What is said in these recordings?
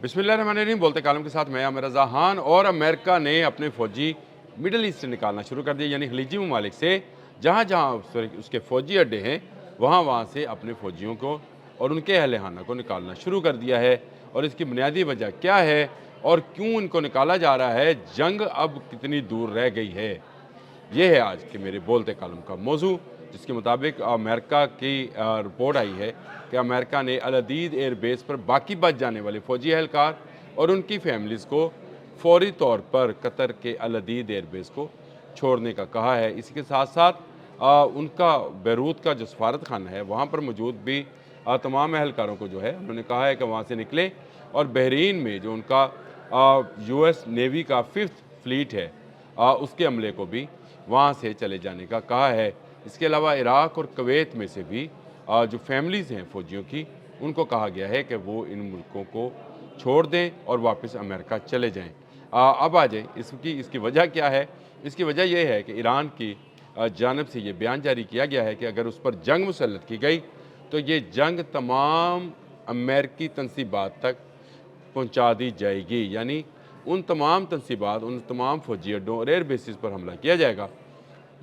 बिस्मिल्लाहिर्रहमानिर्रहीम। बोलते कालम के साथ मैं आमिर रज़ा खान। और अमेरिका ने अपने फ़ौजी मिडल ईस्ट से निकालना शुरू कर दिया, यानी खलीजी ममालिक से जहाँ जहाँ उसके फ़ौजी अड्डे हैं वहाँ वहाँ से अपने फ़ौजियों को और उनके अहल खाना को निकालना शुरू कर दिया है। और इसकी बुनियादी वजह क्या है और क्यों इनको निकाला जा रहा है, जंग अब कितनी दूर रह गई है, ये है आज के मेरे बोलते कालम का मौजू। जिसके मुताबिक अमेरिका की रिपोर्ट आई है कि अमेरिका ने अल अदीद एयर बेस पर बाकी बच जाने वाले फ़ौजी एहलकार और उनकी फैमिलीज़ को फौरी तौर पर कतर के अल अदीद एयर बेस को छोड़ने का कहा है। इसी के साथ साथ उनका बैरूत का जो सफारत खाना है वहाँ पर मौजूद भी तमाम एहलकारों को जो है उन्होंने कहा है कि वहाँ से निकलें। और बहरीन में जो उनका US नेवी का 5th फ्लीट है उसके अमले को भी वहाँ से चले जाने का कहा है। इसके अलावा इराक़ और कुवैत में से भी जो फैमिलीज़ हैं फ़ौजियों की, उनको कहा गया है कि वो इन मुल्कों को छोड़ दें और वापस अमेरिका चले जाएं। अब आ जाए इसकी वजह क्या है। इसकी वजह यह है कि ईरान की जानिब से ये बयान जारी किया गया है कि अगर उस पर जंग मुसल्लत की गई तो ये जंग तमाम अमेरिकी तनसीबात तक पहुँचा दी जाएगी, यानी उन तमाम तनसीबात, उन तमाम फ़ौजी अड्डों और एयर बेसिस पर हमला किया जाएगा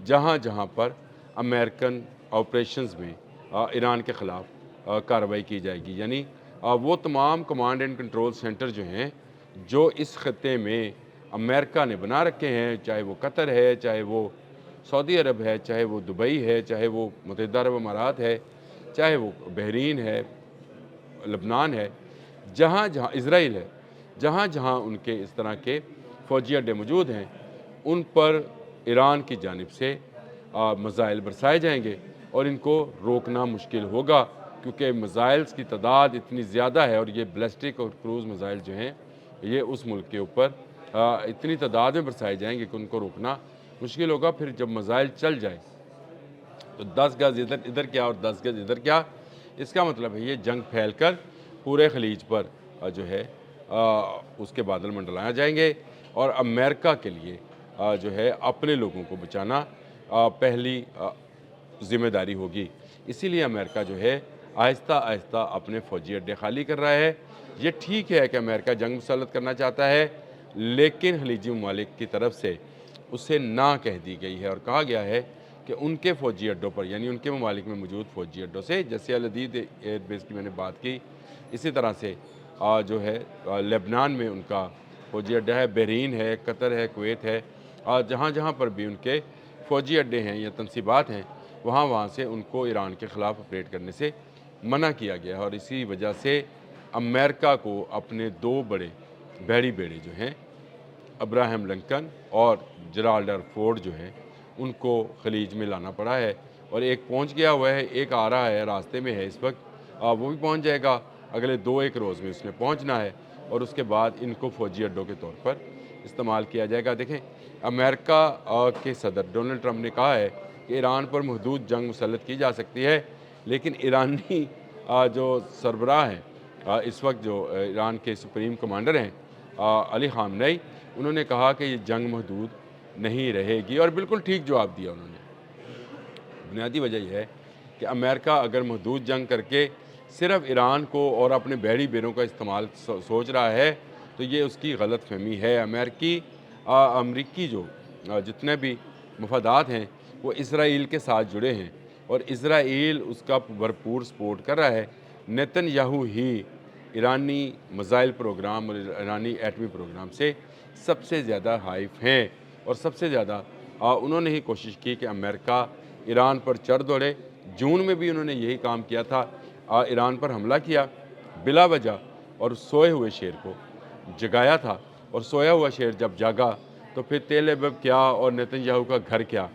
जहाँ जहाँ पर अमेरिकन ऑपरेशंस में ईरान के ख़िलाफ़ कार्रवाई की जाएगी। यानी वो तमाम कमांड एंड कंट्रोल सेंटर जो हैं जो इस ख़त्े में अमेरिका ने बना रखे हैं, चाहे वो कतर है, चाहे वो सऊदी अरब है, चाहे वो दुबई है, चाहे वो मुत्तहिदा अरब अमारात है, चाहे वो बहरीन है, लबनान है, जहाँ जहाँ इज़राइल है, जहाँ जहाँ उनके इस तरह के फ़ौजी अड्डे मौजूद हैं उन पर ईरान की जानिब से मिसाइल बरसाए जाएंगे और इनको रोकना मुश्किल होगा, क्योंकि मिसाइल्स की तादाद इतनी ज़्यादा है और ये बैलिस्टिक और क्रूज़ मिसाइल जो हैं ये उस मुल्क के ऊपर इतनी तादाद में बरसाए जाएंगे कि उनको रोकना मुश्किल होगा। फिर जब मिसाइल चल जाए तो 10 गज़ इधर क्या और 10 गज़ इधर क्या, इसका मतलब है ये जंग फैल कर पूरे खलीज पर जो है उसके बादल मंडलाए जाएंगे। और अमेरिका के लिए जो है अपने लोगों को बचाना पहली ज़िम्मेदारी होगी। इसीलिए अमेरिका जो है आहिस्ता आहिस्ता अपने फ़ौजी अड्डे खाली कर रहा है। ये ठीक है कि अमेरिका जंग मुसल्लत करना चाहता है, लेकिन खलीजी ममालिक की तरफ से उसे ना कह दी गई है और कहा गया है कि उनके फ़ौजी अड्डों पर, यानी उनके ममालिक में मौजूद फ़ौजी अड्डों से, जैसे अल अदीद एयर बेस की मैंने बात की, इसी तरह से जो है लेबनान में उनका फ़ौजी अड्डा है, बहरीन है, कतर है, कुवैत है, और जहाँ जहाँ पर भी उनके फ़ौजी अड्डे हैं या तनसीबात हैं वहाँ वहाँ से उनको ईरान के ख़िलाफ़ ऑपरेट करने से मना किया गया है। और इसी वजह से अमेरिका को अपने दो बड़े बहरी बेड़े जो हैं अब्राहम लिंकन और जेराल्ड फोर्ड जो हैं उनको खलीज में लाना पड़ा है। और एक पहुंच गया हुआ है, एक आ रहा है, रास्ते में है इस वक्त, वो भी पहुंच जाएगा। अगले 2-1 रोज़ में उसने पहुंचना है और उसके बाद इनको फ़ौजी अड्डों के तौर पर इस्तेमाल किया जाएगा। देखें, अमेरिका के सदर डोनाल्ड ट्रंप ने कहा है कि ईरान पर महदूद जंग मुसल्लत की जा सकती है, लेकिन ईरानी जो सरबराह हैं इस वक्त, जो ईरान के सुप्रीम कमांडर हैं अली ख़ामनेई, उन्होंने कहा कि ये जंग महदूद नहीं रहेगी। और बिल्कुल ठीक जवाब दिया उन्होंने। बुनियादी वजह यह है कि अमेरिका अगर महदूद जंग करके सिर्फ ईरान को और अपने बहरी बेड़ों का इस्तेमाल सोच रहा है तो ये उसकी गलत फहमी है। अमरीकी जो जितने भी मफादात हैं वो इसराइल के साथ जुड़े हैं और इसराइल उसका भरपूर सपोर्ट कर रहा है। नेतन्याहू ही ईरानी मिसाइल प्रोग्राम और ईरानी एटमी प्रोग्राम से सबसे ज़्यादा हाइफ हैं और सबसे ज़्यादा उन्होंने ही कोशिश की कि अमेरिका ईरान पर चढ़ दौड़े। जून में भी उन्होंने यही काम किया था, ईरान पर हमला किया बिला वजह और सोए हुए शेर को जगाया था। और सोया हुआ शेर जब जागा तो फिर तेल अबीब क्या और नेतन्याहू का घर क्या,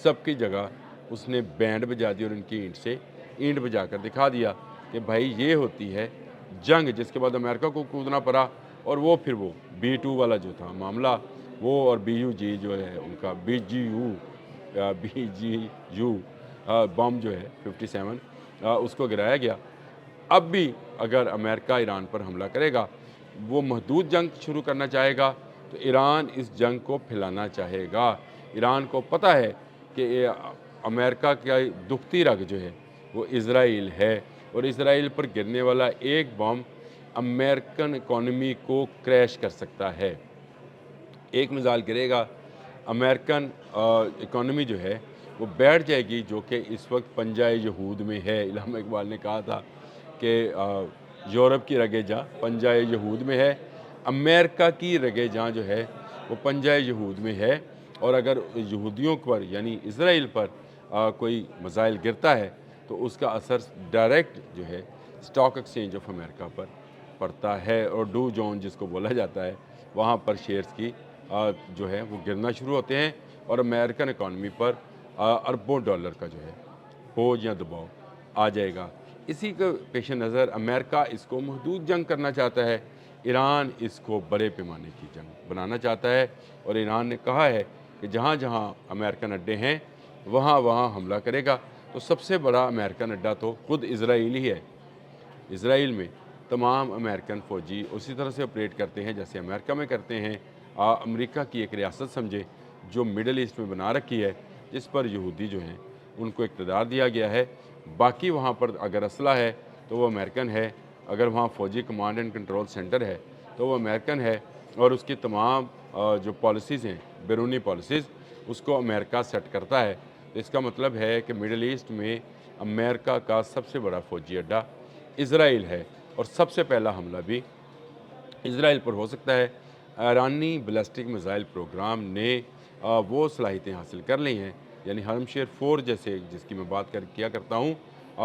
सबकी जगह उसने बैंड बजा दी और उनकी ईंट से ईंट बजा कर दिखा दिया कि भाई ये होती है जंग। जिसके बाद अमेरिका को कूदना पड़ा और वो फिर वो B-2 वाला जो था मामला, वो और BUG जो है उनका BGU बम जो है 57 उसको गिराया गया। अब भी अगर अमेरिका ईरान पर हमला करेगा, वो महदूद जंग शुरू करना चाहेगा तो ईरान इस जंग को फैलाना चाहेगा। ईरान को पता है कि अमेरिका का दुखती रग जो है वो इसराइल है और इसराइल पर गिरने वाला एक बम अमेरिकन इकॉनमी को क्रैश कर सकता है। एक मिसाल गिरेगा, अमेरिकन इकॉनमी जो है वो बैठ जाएगी, जो कि इस वक्त पंजाए यहूद में है। इल्हामा इकबाल ने कहा था कि यूरोप की रगे जहाँ पंजाए यहूद में है, अमेरिका की रगे जहाँ जो है वो पंजाए यहूद में है। और अगर यहूदियों पर यानी इसराइल पर कोई मसाइल गिरता है तो उसका असर डायरेक्ट जो है स्टॉक एक्सचेंज ऑफ अमेरिका पर पड़ता है, और डू जोन जिसको बोला जाता है वहाँ पर शेयर्स की जो है वो गिरना शुरू होते हैं, और अमेरिकन इकॉनमी पर अरबों डॉलर का जो है बोझ या दबाव आ जाएगा। इसी के पेश नज़र अमेरिका इसको महदूद जंग करना चाहता है, ईरान इसको बड़े पैमाने की जंग बनाना चाहता है, और ईरान ने कहा है कि जहाँ जहाँ अमेरिकन अड्डे हैं वहाँ वहाँ हमला करेगा। तो सबसे बड़ा अमेरिकन अड्डा तो खुद इसराइल ही है। इसराइल में तमाम अमेरिकन फ़ौजी उसी तरह से ऑपरेट करते हैं जैसे अमेरिका में करते हैं। अमेरिका की एक रियासत समझे जो मिडल ईस्ट में बना रखी है, जिस पर यहूदी जो हैं उनको इक़्तिदार दिया गया है। बाकी वहाँ पर अगर असला है तो वो अमेरिकन है, अगर वहाँ फ़ौजी कमांड एंड कंट्रोल सेंटर है तो वो अमेरिकन है, और उसकी तमाम जो पॉलिसीज़ हैं, बैरूनी पॉलिसीज़, उसको अमेरिका सेट करता है। तो इसका मतलब है कि मिडल ईस्ट में अमेरिका का सबसे बड़ा फ़ौजी अड्डा इसराइल है, और सबसे पहला हमला भी इसराइल पर हो सकता है। ईरानी बैलिस्टिक मिसाइल प्रोग्राम ने वो सलाहियतें हासिल कर ली हैं, यानी हरमशेर 4 जैसे जिसकी मैं बात किया करता हूँ,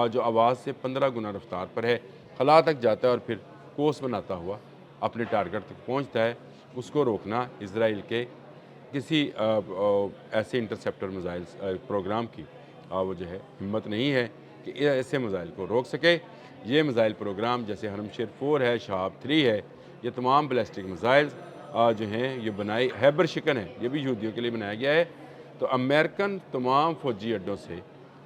जो आवाज़ से 15 गुना रफ्तार पर है, खला तक जाता है और फिर कोस बनाता हुआ अपने टारगेट तक पहुँचता है। उसको रोकना इसराइल के किसी ऐसे इंटरसेप्टर मिसाइल प्रोग्राम की वो जो है हिम्मत नहीं है कि ऐसे मिसाइल को रोक सके। ये मिसाइल प्रोग्राम जैसे हरमशेर 4 है, शहाब 3 है, ये तमाम बैलिस्टिक मिसाइल्स जो हैं ये बनाई हैबर शिकन है, ये भी यहूदियों के लिए बनाया गया है। तो अमेरिकन तमाम फ़ौजी अड्डों से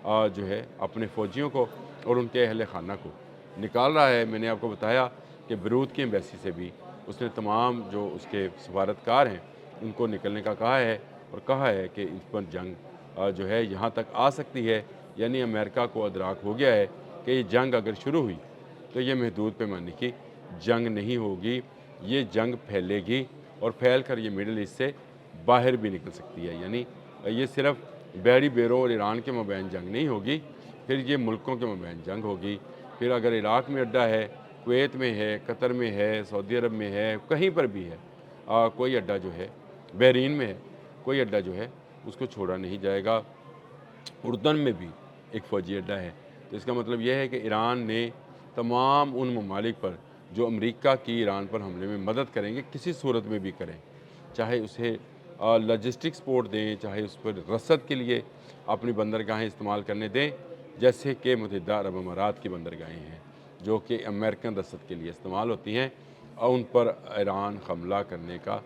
जो है अपने फ़ौजियों को और उनके अहल खाना को निकाल रहा है। मैंने आपको बताया कि बैरूत की एम्बेसी से भी उसने तमाम जो उसके सफारतकार हैं उनको निकलने का कहा है, और कहा है कि इस पर जंग जो है यहाँ तक आ सकती है। यानी अमेरिका को अदराक हो गया है कि ये जंग अगर शुरू हुई तो ये महदूद पैमाने की जंग नहीं होगी, ये जंग फैलेगी, और फैल कर ये मिडल ईस्ट से बाहर भी निकल सकती है। यानी ये सिर्फ बहरी बेरों और ईरान के मबैन जंग नहीं होगी, फिर ये मुल्कों के मबैन जंग होगी। फिर अगर इराक़ में अड्डा है, कुवैत में है, कतर में है, सऊदी अरब में है, कहीं पर भी है कोई अड्डा जो है, बहरीन में है कोई अड्डा जो है, उसको छोड़ा नहीं जाएगा। उर्दन में भी एक फ़ौजी अड्डा है। तो इसका मतलब यह है कि ईरान ने तमाम उन ममालिक पर जो अमेरिका की ईरान पर हमले में मदद करेंगे, किसी सूरत में भी करें, चाहे उसे लॉजिस्टिक सपोर्ट दें, चाहे उस पर रसद के लिए अपनी बंदरगाहें इस्तेमाल करने दें, जैसे कि मुत्तहिदा अरब अमारात की बंदरगाहें हैं जो कि अमेरिकन रसद के लिए इस्तेमाल होती हैं, और उन पर ईरान हमला करने का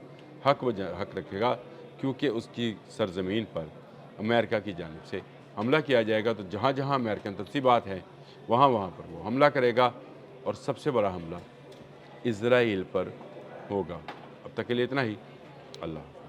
हक रखेगा, क्योंकि उसकी सरज़मीन पर अमेरिका की जानिब से हमला किया जाएगा। तो जहाँ जहाँ अमेरिकन तनसीबात हैं वहाँ वहाँ पर वो हमला करेगा, और सबसे बड़ा हमला इसराइल पर होगा। अब तक के लिए इतना ही। अल्लाह।